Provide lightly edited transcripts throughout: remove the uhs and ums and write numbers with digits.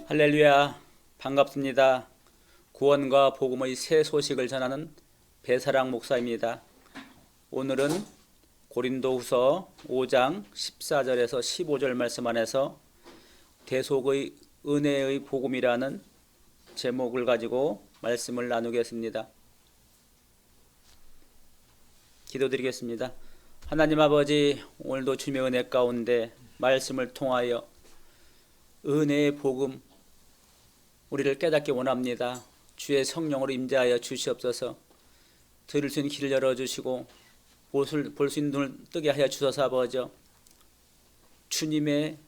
할렐루야, 반갑습니다. 구원과 복음의 새 소식을 전하는 배사랑 목사입니다. 오늘은 고린도후서 5장 14절에서 15절 말씀 안에서 대속의 은혜의 복음이라는 제목을 가지고 말씀을 나누겠습니다. 기도드리겠습니다. 하나님 아버지, 오늘도 주님의 은혜 가운데 말씀을 통하여 은혜의 복음 우리를 깨닫게 원합니다. 주의 성령으로 임재하여 주시옵소서. 들을 수 있는 길을 열어주시고 볼 수 있는 눈을 뜨게 하여 주소서. 아버지, 주님의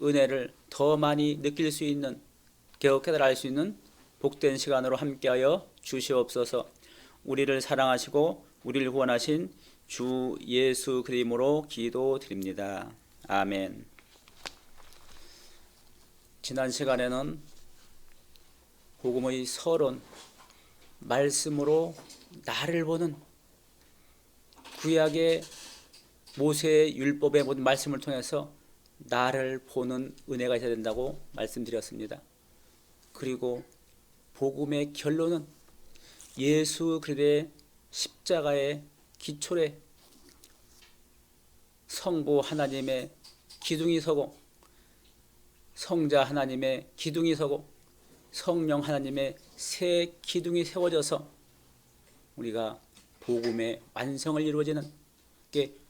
은혜를 더 많이 느낄 수 있는, 겨우 깨달아 알 수 있는 복된 시간으로 함께하여 주시옵소서. 우리를 사랑하시고 우리를 구원하신 주 예수 그리스도 이름으로 기도드립니다. 아멘. 지난 시간에는 복음의 서론, 말씀으로 나를 보는, 구약의 모세의 율법의 모든 말씀을 통해서 나를 보는 은혜가 있어야 된다고 말씀드렸습니다. 그리고 복음의 결론은 예수 그리스도의 십자가의 기초에 성부 하나님의 기둥이 서고, 성자 하나님의 기둥이 서고, 성령 하나님의 새 기둥이 세워져서 우리가 복음의 완성을 이루어지는,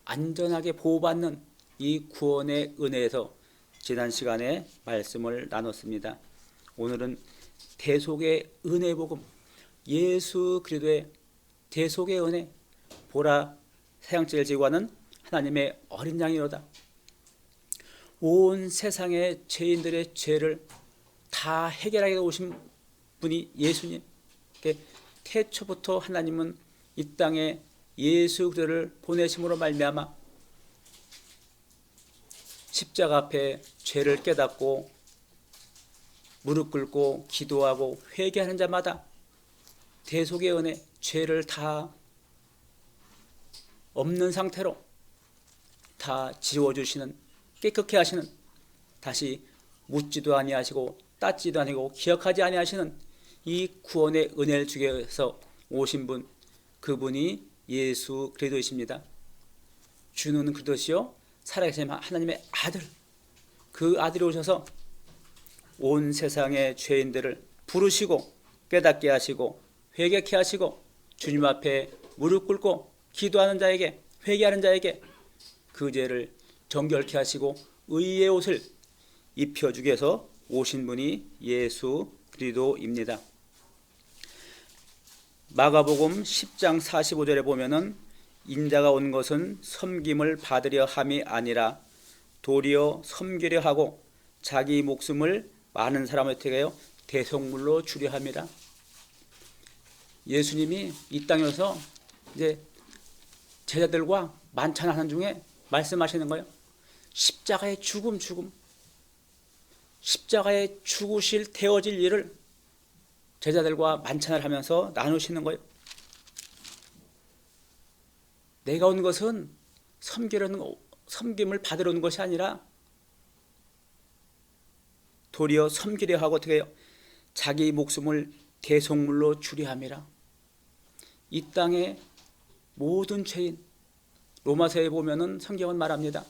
안전하게 보호받는 이 구원의 은혜에서 지난 시간에 말씀을 나눴습니다. 오늘은 대속의 은혜 복음, 예수 그리스도의 대속의 은혜, 보라 사형제를 지고 가는 하나님의 어린 양이로다. 온 세상의 죄인들의 죄를 다 해결하게 오신 분이 예수님. 태초부터 하나님은 이 땅에 예수 그리스도를 보내심으로 말미암아 십자가 앞에 죄를 깨닫고 무릎 꿇고 기도하고 회개하는 자마다 대속의 은혜, 죄를 다 없는 상태로 다 지워주시는, 깨끗게 하시는, 다시 묻지도 아니하시고 따지도 아니고 기억하지 아니하시는 이 구원의 은혜를 주기 위해서 오신 분, 그분이 예수 그리스도이십니다. 주는 그리스도시요 살아계신 하나님의 아들, 그 아들이 오셔서 온 세상의 죄인들을 부르시고 깨닫게 하시고 회개케 하시고 주님 앞에 무릎 꿇고 기도하는 자에게, 회개하는 자에게 그 죄를 정결케 하시고 의의 옷을 입혀주기 위해서 오신 분이 예수 그리스도입니다. 마가복음 10장 45절에 보면은 인자가 온 것은 섬김을 받으려 함이 아니라 도리어 섬기려 하고 자기 목숨을 많은 사람에게 해요 대속물로 주려 함이라. 예수님이 이 땅에 와서 이제 제자들과 만찬하는 중에 말씀하시는 거예요. 십자가의 죽음, 십자가에 죽으실 되어질 일을 제자들과 만찬을 하면서 나누시는 거예요. 내가 온 것은 섬김을 받으러 온 것이 아니라 도리어 섬기려 하고 어떻게 해요? 자기 목숨을 대속물로 주려 함이라. 이 땅의 모든 죄인, 로마서에 보면은 성경은 말합니다.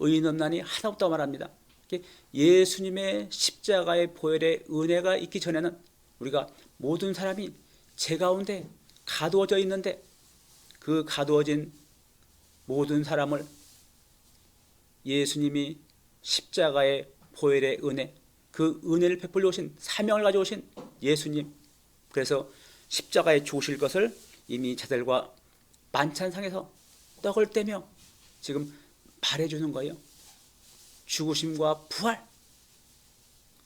의인 없나니 하나 없다고 말합니다. 예수님의 십자가의 보혈의 은혜가 있기 전에는 우리가 모든 사람이 죄 가운데 가두어져 있는데, 그 가두어진 모든 사람을 예수님이 십자가의 보혈의 은혜, 그 은혜를 베풀려 오신, 사명을 가지고 오신 예수님, 그래서 십자가에 죽으실 것을 이미 제자들과 만찬상에서 떡을 떼며 지금 말해주는 거예요. 죽으심과 부활,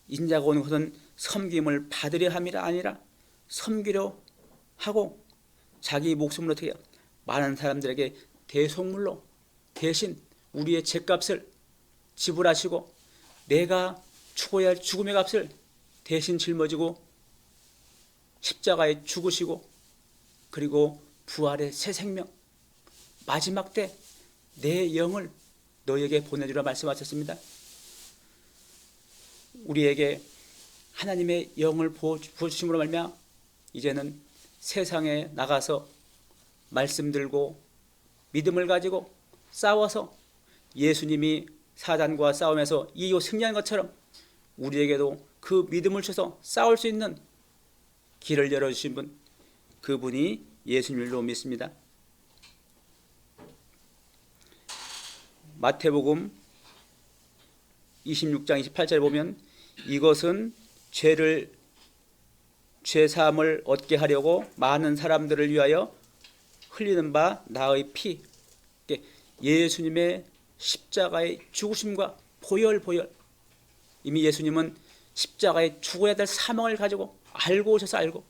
인자가 오는 것은 섬김을 받으려 함이라 아니라 섬기려 하고 자기 목숨을 어떻게 해요? 많은 사람들에게 대속물로 대신 우리의 죄값을 지불하시고 내가 죽어야 할 죽음의 값을 대신 짊어지고 십자가에 죽으시고 그리고 부활의 새 생명, 마지막 때 내 영을 너에게 보내주라 말씀하셨습니다. 우리에게 하나님의 영을 부어주심으로 말미암아 이제는 세상에 나가서 말씀 들고 믿음을 가지고 싸워서 예수님이 사단과 싸움에서 이기고 승리한 것처럼 우리에게도 그 믿음을 주셔서 싸울 수 있는 길을 열어주신 분, 그분이 예수님으로 믿습니다. 마태복음 26장 28절에 보면 이것은 죄사함을 얻게 하려고 많은 사람들을 위하여 흘리는 바 나의 피. 예수님의 십자가의 죽으심과 보혈. 이미 예수님은 십자가에 죽어야 될 사명을 가지고 알고 오셔서 알고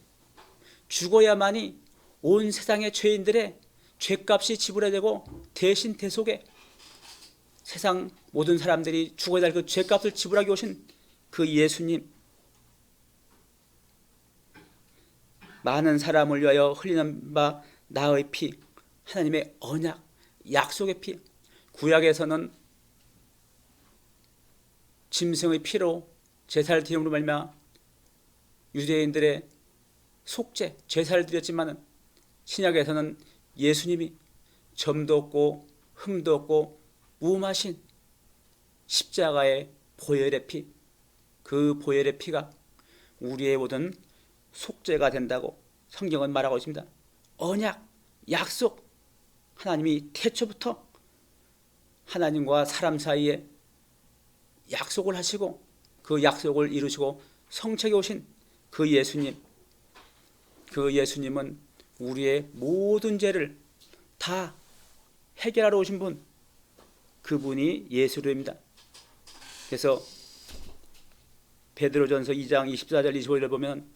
죽어야만이 온 세상의 죄인들의 죄값이 지불해야 되고 대신 대속에 세상 모든 사람들이 죽어야 될 그 죄값을 지불하기 오신 그 예수님, 많은 사람을 위하여 흘리는 바 나의 피, 하나님의 언약, 약속의 피. 구약에서는 짐승의 피로 제사를 드림으로 말미암아 유대인들의 속죄, 제사를 드렸지만은 신약에서는 예수님이 점도 없고 흠도 없고 무음하신 십자가의 보혈의 피, 그 보혈의 피가 우리의 모든 속죄가 된다고 성경은 말하고 있습니다. 언약, 약속, 하나님이 태초부터 하나님과 사람 사이에 약속을 하시고 그 약속을 이루시고 성취해 오신 그 예수님, 그 예수님은 우리의 모든 죄를 다 해결하러 오신 분, 그분이 예수로입니다. 그래서 베드로전서 2장 24절 25절을 보면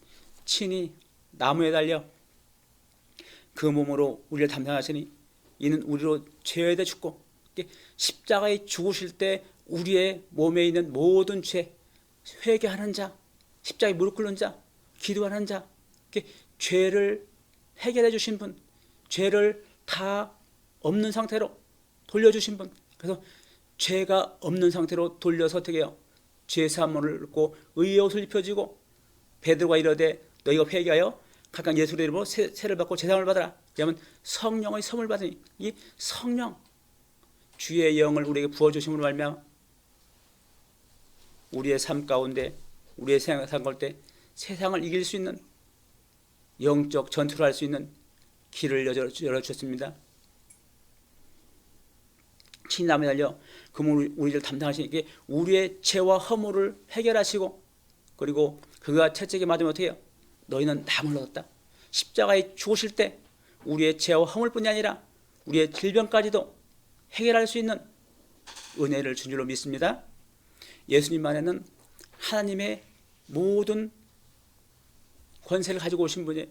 친히 나무에 달려 그 몸으로 우리를 담당하시니 이는 우리로 죄에 대해 죽고 십자가에 죽으실 때 우리의 몸에 있는 모든 죄, 회개하는 자, 십자가에 무릎 꿇는 자, 기도하는 자, 죄를 해결해 주신 분, 죄를 다 없는 상태로 돌려주신 분. 그래서 죄가 없는 상태로 돌려서 어떻게 해요? 죄 사함을 얻고 의의 옷을 입혀지고 베드로가 이르되 너희가 회개하여 각각 예수의 이름으로 세를 받고 제사함을 받아라. 그러면 성령의 선물 받으니 이 성령, 주의 영을 우리에게 부어주심으로 말미암아 우리의 삶 가운데, 우리의 생활 갈 때 세상을 이길 수 있는 영적 전투를 할 수 있는 길을 열어주셨습니다. 친히 나무에 달려 그 몸을 우리를 담당하시니 우리의 죄와 허물을 해결하시고 그리고 그가 채찍에 맞으면 어떻게 해요? 너희는 남을 얻었다. 십자가에 죽으실 때 우리의 죄와 허물뿐이 아니라 우리의 질병까지도 해결할 수 있는 은혜를 준 줄로 믿습니다. 예수님 안에는 하나님의 모든 권세를 가지고 오신 분이에요.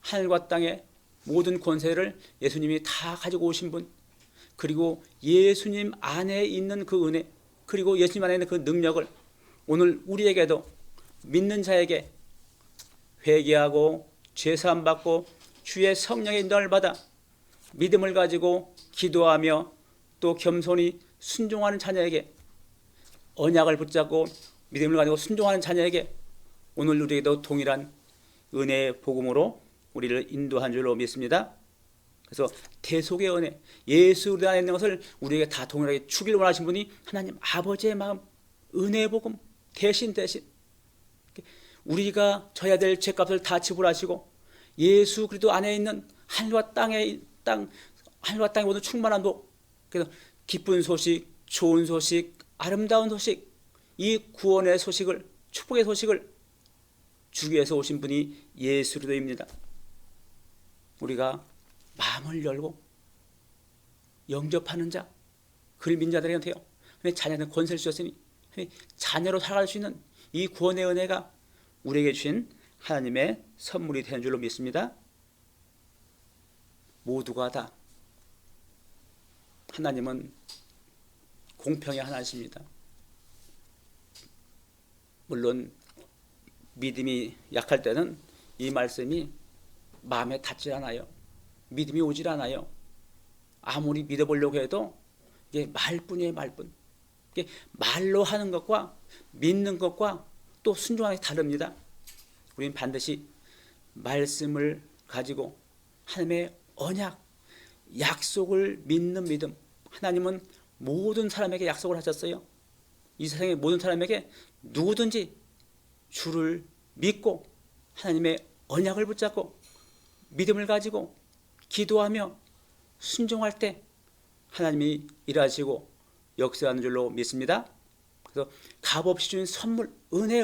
하늘과 땅의 모든 권세를 예수님이 다 가지고 오신 분, 그리고 예수님 안에 있는 그 은혜, 그리고 예수님 안에 있는 그 능력을 오늘 우리에게도 믿는 자에게 회개하고 죄사함 받고 주의 성령의 인도를 받아 믿음을 가지고 기도하며 또 겸손히 순종하는 자녀에게, 언약을 붙잡고 믿음을 가지고 순종하는 자녀에게 오늘 우리에게도 동일한 은혜의 복음으로 우리를 인도한 줄로 믿습니다. 그래서 대속의 은혜, 예수 우리 안에 있는 것을 우리에게 다 동일하게 주기를 원하신 분이 하나님 아버지의 마음, 은혜의 복음, 대신 우리가 져야 될 죄값을 다 지불하시고 예수 그리스도 안에 있는 하늘과 땅의 모든 충만한 복, 그래서 기쁜 소식, 좋은 소식, 아름다운 소식, 이 구원의 소식을, 축복의 소식을 주기 위해서 오신 분이 예수 그리스도입니다. 우리가 마음을 열고 영접하는 자, 그를 믿는 자들에게 돼요. 자녀는 권세를 주셨으니 자녀로 살아갈 수 있는 이 구원의 은혜가 우리에게 주신 하나님의 선물이 되는 줄로 믿습니다. 모두가 다 하나님은 공평의 하나님이십니다. 물론 믿음이 약할 때는 이 말씀이 마음에 닿질 않아요. 믿음이 오질 않아요. 아무리 믿어보려고 해도 이게 말뿐이에요, 말뿐. 이게 말로 하는 것과 믿는 것과 또 순종하는 게 다릅니다. 우리는 반드시 말씀을 가지고 하나님의 언약, 약속을 믿는 믿음. 하나님은 모든 사람에게 약속을 하셨어요. 이 세상의 모든 사람에게 누구든지 주를 믿고 하나님의 언약을 붙잡고 믿음을 가지고 기도하며 순종할 때 하나님이 일하시고 역사하는 줄로 믿습니다. 그래서 값없이 주는 선물, 은혜.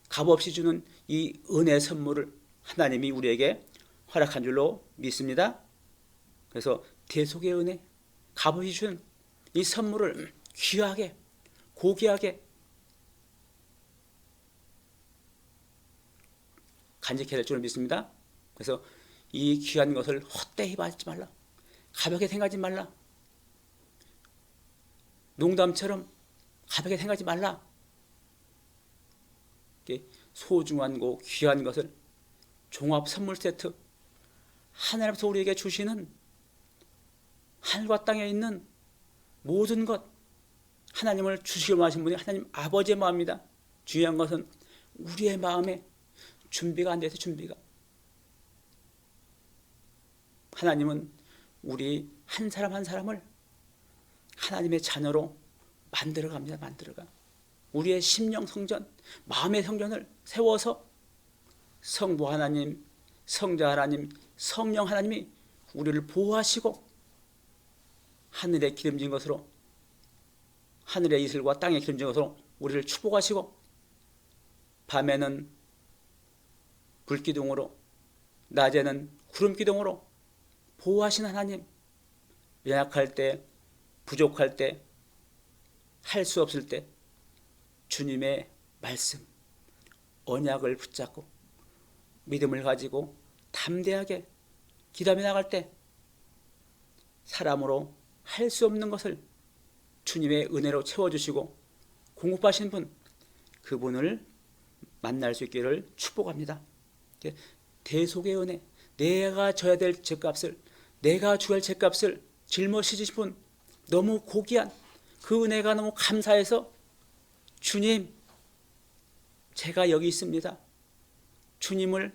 값없이 주는 이 은혜 선물을 하나님이 우리에게 허락한 줄로 믿습니다. 그래서 대속의 은혜, 값없이 주는 이 선물을 귀하게, 고귀하게 간직해야 될 줄로 믿습니다. 그래서 이 귀한 것을 헛되이 받지 말라. 가볍게 생각하지 말라. 농담처럼 가볍게 생각하지 말라. 소중한 거 귀한 것을 종합 선물 세트, 하나님께서 우리에게 주시는 하늘과 땅에 있는 모든 것, 하나님을 주시기로 하신 분이 하나님 아버지의 마음입니다. 중요한 것은 우리의 마음에 준비가 안 돼서 준비가. 하나님은 우리 한 사람 한 사람을 하나님의 자녀로 만들어갑니다. 만들어가. 우리의 심령 성전, 마음의 성전을 세워서 성부 하나님, 성자 하나님, 성령 하나님이 우리를 보호하시고 하늘에 기름진 것으로, 하늘의 이슬과 땅에 기름진 것으로 우리를 축복하시고 밤에는 불기둥으로, 낮에는 구름기둥으로 보호하신 하나님, 연약할 때, 부족할 때, 할 수 없을 때 주님의 말씀, 언약을 붙잡고 믿음을 가지고 담대하게 기도하며 나갈 때 사람으로 할 수 없는 것을 주님의 은혜로 채워주시고 공급하신 분, 그분을 만날 수 있기를 축복합니다. 대속의 은혜, 내가 져야 될 죄값을, 내가 줘야 할 죄값을 짊어지신 분, 너무 고귀한 그 은혜가 너무 감사해서 주님, 제가 여기 있습니다. 주님을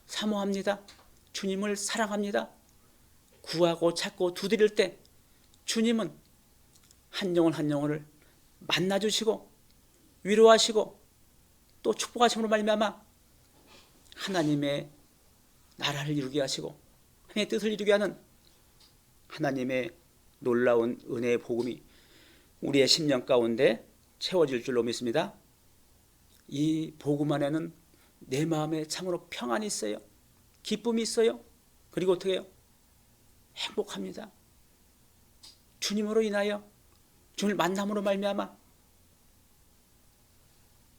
사모합니다. 주님을 사랑합니다. 구하고 찾고 두드릴 때 주님은 한 영혼 한 영혼을 만나주시고 위로하시고 또 축복하심으로 말미암아 하나님의 나라를 이루게 하시고 하나님의 뜻을 이루게 하는 하나님의 놀라운 은혜의 복음이 우리의 심령 가운데 채워질 줄로 믿습니다. 이 복음 안에는 내 마음에 참으로 평안이 있어요. 기쁨이 있어요. 그리고 어떻게 해요? 행복합니다. 주님으로 인하여, 주님을 만남으로 말미암아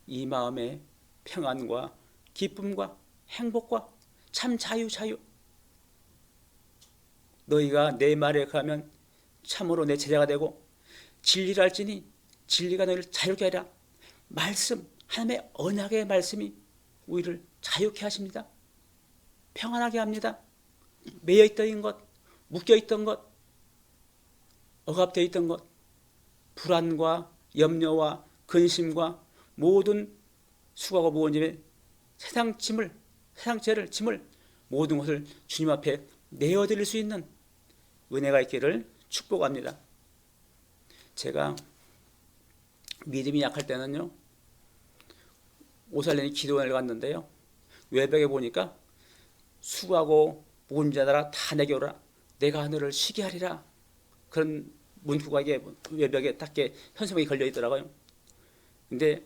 이 마음의 평안과 기쁨과 행복과 참 자유. 너희가 내 말에 가면 참으로 내 제자가 되고 진리를 알지니 진리가 너희를 자유케 하리라. 말씀, 하나님의 언약의 말씀이 우리를 자유케 하십니다. 평안하게 합니다. 매여있던 것, 묶여있던 것, 억압되어 있던 것, 불안과 염려와 근심과 모든 수고하고 무거운 짐의 세상 죄를 모든 것을 주님 앞에 내어드릴 수 있는 은혜가 있기를 축복합니다. 제가 믿음이 약할 때는요, 오살레니 기도원을 갔는데요, 외벽에 보니까 수고하고 무거운 자들아 다 내게 오라, 내가 너를 쉬게 하리라, 그런 문구가 이게 외벽에 딱 현수막이 걸려 있더라고요. 근데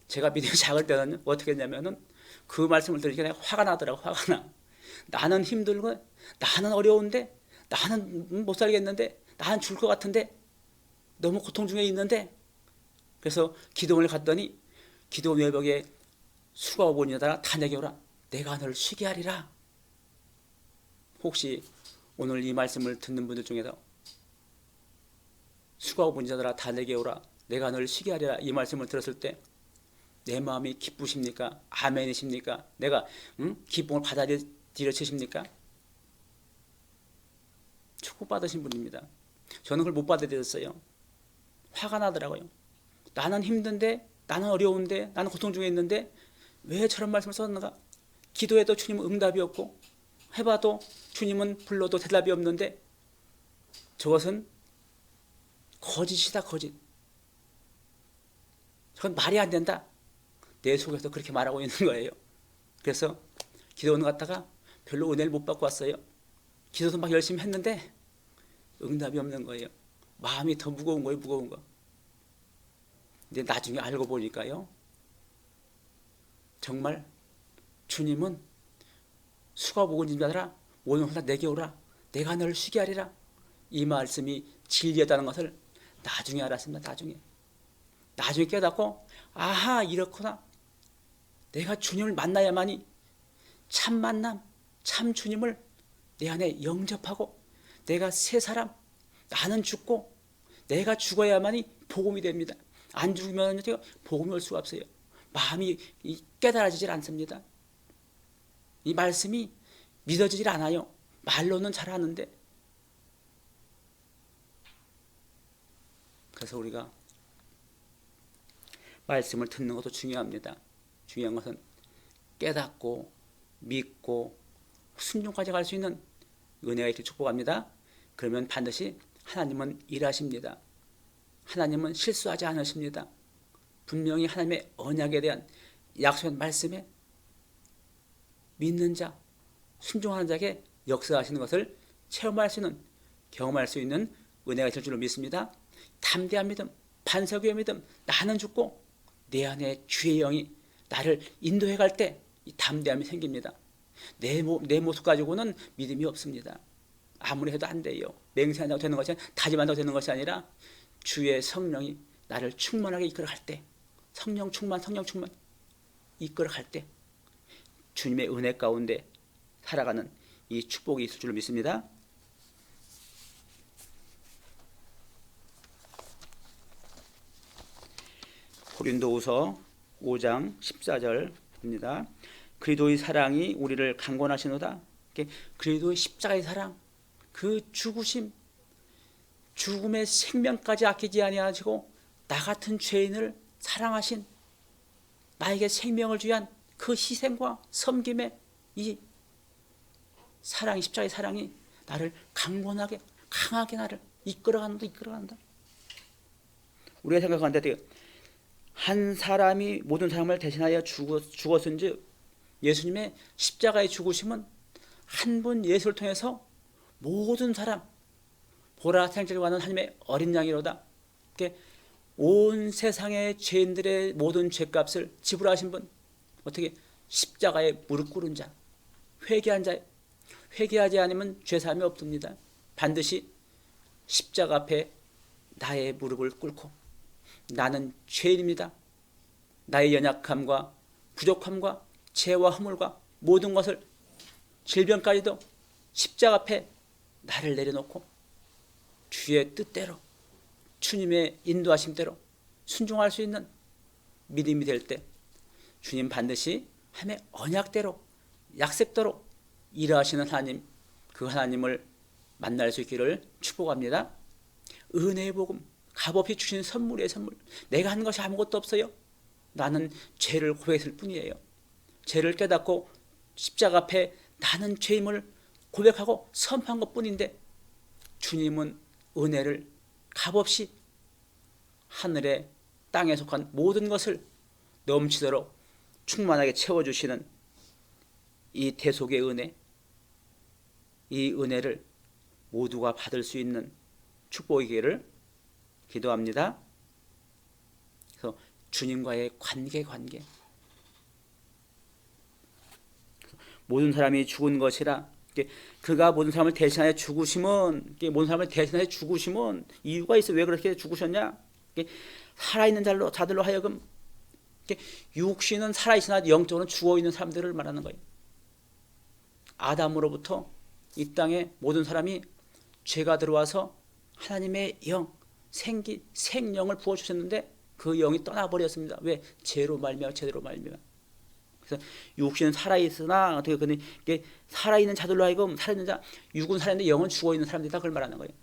제가 믿음이 작을 때는 어떻게 했냐면은 그 말씀을 들으니까 내가 화가 나더라고. 화가 나. 나는 힘들고, 나는 어려운데, 나는 못 살겠는데, 나는 죽을 것 같은데, 너무 고통 중에 있는데. 그래서 기도원을 갔더니 기도원 외벽에 수고하고 온 자들아 다 내게 오라, 내가 너를 쉬게 하리라. 혹시 오늘 이 말씀을 듣는 분들 중에서 수고하고 온 자들아 다 내게 오라, 내가 너를 쉬게 하리라, 이 말씀을 들었을 때 내 마음이 기쁘십니까? 아멘이십니까? 내가 기쁨을 받아들여지십니까? 축복받으신 분입니다. 저는 그걸 못 받아들였어요. 화가 나더라고요. 나는 힘든데, 나는 어려운데, 나는 고통 중에 있는데 왜 저런 말씀을 썼는가? 기도해도 주님은 응답이 없고 해봐도 주님은 불러도 대답이 없는데 저것은 거짓이다, 거짓. 저건 말이 안 된다. 내 속에서 그렇게 말하고 있는 거예요. 그래서 기도원 갔다가 별로 은혜를 못 받고 왔어요. 기도도 막 열심히 했는데 응답이 없는 거예요. 마음이 더 무거운 거예요, 무거운 거. 근데 나중에 알고 보니까요, 정말 주님은 수가 복은 자들아 오늘 다 내게 오라, 내가 너를 쉬게 하리라, 이 말씀이 진리였다는 것을 나중에 알았습니다. 나중에 깨닫고, 아하, 이렇구나. 내가 주님을 만나야만이 참 만남, 참 주님을 내 안에 영접하고 내가 새 사람, 나는 죽고 내가 죽어야만이 복음이 됩니다. 안 죽으면 복음이 올 수가 없어요. 마음이 깨달아지질 않습니다. 이 말씀이 믿어지질 않아요. 말로는 잘하는데. 그래서 우리가 말씀을 듣는 것도 중요합니다. 중요한 것은 깨닫고 믿고 순종까지 갈 수 있는 은혜가 있길 축복합니다. 그러면 반드시 하나님은 일하십니다. 하나님은 실수하지 않으십니다. 분명히 하나님의 언약에 대한 약속한 말씀에 믿는 자, 순종하는 자에게 역사하시는 것을 체험할 수 있는, 경험할 수 있는 은혜가 있을 줄로 믿습니다. 담대한 믿음, 반석의 믿음, 나는 죽고 내 안에 주의 영이 나를 인도해 갈 때 이 담대함이 생깁니다. 내 모습 가지고는 믿음이 없습니다. 아무리 해도 안 돼요. 맹세한다고 되는 것이 아니라, 다짐한다고 되는 것이 아니라 주의 성령이 나를 충만하게 이끌어갈 때, 성령 충만 이끌어갈 때 주님의 은혜 가운데 살아가는 이 축복이 있을 줄로 믿습니다. 고린도후서 5장 14절입니다. 그리스도의 사랑이 우리를 강권하시노다. 그리스도의 십자가의 사랑, 그 죽으심, 죽음의 생명까지 아끼지 아니하시고 나 같은 죄인을 사랑하신, 나에게 생명을 주한 그 희생과 섬김의 이 사랑이, 십자가의 사랑이 나를 강권하게, 강하게 나를 이끌어간다. 우리가 생각하는데 한 사람이 모든 사람을 대신하여 죽었은즉 예수님의 십자가의 죽으심은 한 분 예수를 통해서 모든 사람, 보라 생자를 구하는 하나님의 어린 양이로다. 온 세상의 죄인들의 모든 죄값을 지불하신 분, 어떻게 십자가에 무릎 꿇은 자, 회개한 자, 회개하지 않으면 죄사함이 없습니다. 반드시 십자가 앞에 나의 무릎을 꿇고 나는 죄인입니다. 나의 연약함과 부족함과 죄와 허물과 모든 것을, 질병까지도 십자가 앞에 나를 내려놓고 주의 뜻대로, 주님의 인도하심대로 순종할 수 있는 믿음이 될 때 주님 반드시 하나님의 언약대로, 약속대로 일하시는 하나님, 그 하나님을 만날 수 있기를 축복합니다. 은혜의 복음, 값없이 주신 선물이에요, 선물. 내가 한 것이 아무것도 없어요. 나는 죄를 고백했을 뿐이에요. 죄를 깨닫고 십자가 앞에 나는 죄임을 고백하고 선포한 것뿐인데 주님은 은혜를 값없이 하늘에 땅에 속한 모든 것을 넘치도록 충만하게 채워주시는 이 대속의 은혜, 이 은혜를 모두가 받을 수 있는 축복이기를 기도합니다. 그래서 주님과의 관계, 모든 사람이 죽은 것이라, 그가 모든 사람을 대신하여 죽으심은, 이유가 있어. 왜 그렇게 죽으셨냐? 살아있는 자들로 하여금, 육신은 살아있으나 영적으로는 죽어있는 사람들을 말하는 거예요. 아담으로부터 이 땅에 모든 사람이 죄가 들어와서 하나님의 영, 생령을 부어주셨는데 그 영이 떠나버렸습니다. 왜? 죄로 말미암아, 죄로 말미암아. 그래서 육신은 살아있으나 어떻게 근데 이게 살아있는 자들로 하여금, 살아있는 자, 육은 살아있는데 영은 죽어있는 사람들이다, 그걸 말하는 거예요.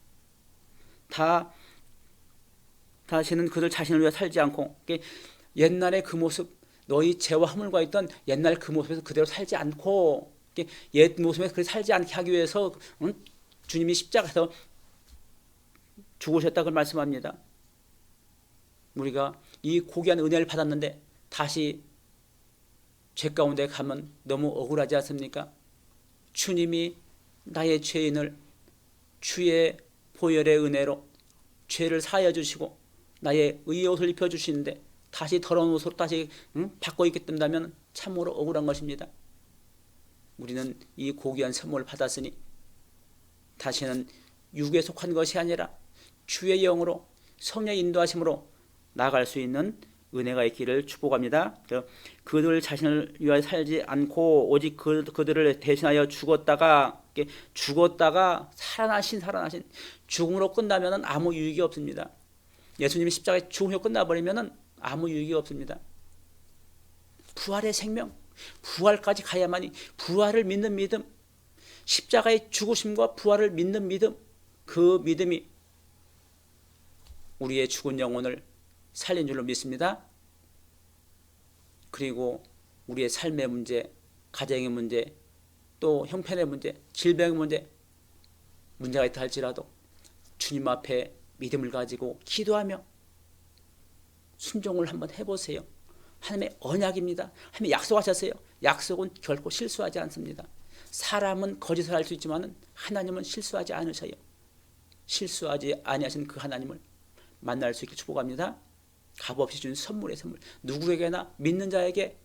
다시는 그들 자신을 위해 살지 않고 옛날의 그 모습, 너희 죄와 허물과 있던 옛날 그 모습에서 그대로 살지 않고 옛 모습에서 그렇게 살지 않게 하기 위해서 주님이 십자가에서 죽으셨다고 말씀합니다. 우리가 이 고귀한 은혜를 받았는데 다시 죄 가운데 가면 너무 억울하지 않습니까? 주님이 나의 죄인을 주의 보혈의 은혜로 죄를 사하여 주시고 나의 의의 옷을 입혀주시는데 다시 더러운 옷으로 다시 바꿔 입게 된다면 참으로 억울한 것입니다. 우리는 이 고귀한 선물을 받았으니 다시는 육에 속한 것이 아니라 주의 영으로 성령의 인도하심으로 나아갈 수 있는 은혜가 있기를 축복합니다. 그들 자신을 위하여 살지 않고 오직 그들을 대신하여 죽었다가 살아나신 죽음으로 끝나면 아무 유익이 없습니다. 예수님이 십자가에 죽음으로 끝나버리면 아무 유익이 없습니다. 부활의 생명, 부활까지 가야만이 부활을 믿는 믿음, 십자가의 죽으심과 부활을 믿는 믿음, 그 믿음이 우리의 죽은 영혼을 살린 줄로 믿습니다. 그리고 우리의 삶의 문제, 가정의 문제, 또 형편의 문제, 질병의 문제가 있다 할지라도 주님 앞에 믿음을 가지고 기도하며 순종을 한번 해보세요. 하나님의 언약입니다. 하나님이 약속하셨어요. 약속은 결코 실수하지 않습니다. 사람은 거짓을 할 수 있지만 하나님은 실수하지 않으셔요. 실수하지 아니하신 그 하나님을 만날 수 있게 축복합니다. 값없이 주는 선물의 선물, 누구에게나 믿는 자에게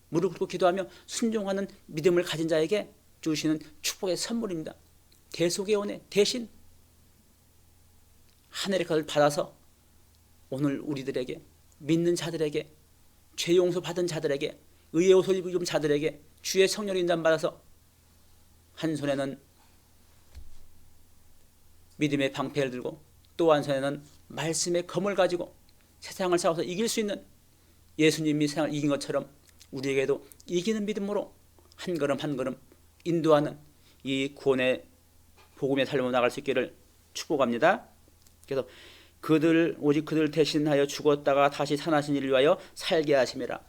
무릎 꿇고 기도하며 순종하는 믿음을 가진 자에게 주시는 축복의 선물입니다. 대속의 은혜 대신 하늘의 것을 받아서 오늘 우리들에게, 믿는 자들에게, 죄 용서 받은 자들에게, 의의 옷을 입은 자들에게 주의 성령을 인도받아서 한 손에는 믿음의 방패를 들고 또 한 손에는 말씀의 검을 가지고 세상을 싸워서 이길 수 있는, 예수님이 세상을 이긴 것처럼 우리에게도 이기는 믿음으로 한 걸음 한 걸음 인도하는 이 구원의 복음의 삶으로 나갈 수 있기를 축복합니다. 그래서 오직 그들 대신하여 죽었다가 다시 살아나신 이를 위하여 살게 하심이라.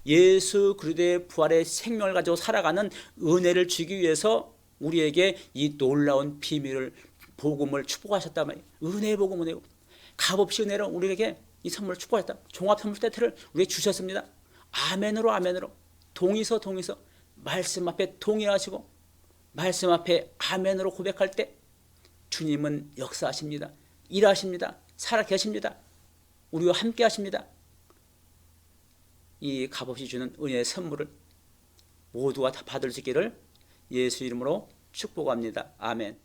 예수 그리스도의 부활의 생명을 가지고 살아가는 은혜를 주기 위해서 우리에게 이 놀라운 비밀을, 복음을 축복하셨단 말이에요. 은혜의 복음, 은혜의 복음. 값없이 은혜로 우리에게 이 선물을 축복하셨다. 종합 선물 세트를 우리에게 주셨습니다. 아멘으로 동의서 말씀 앞에 동의하시고 말씀 앞에 아멘으로 고백할 때 주님은 역사하십니다. 일하십니다. 살아계십니다. 우리와 함께 하십니다. 이 값없이 주는 은혜의 선물을 모두가 다 받을 수 있기를 예수 이름으로 축복합니다. 아멘.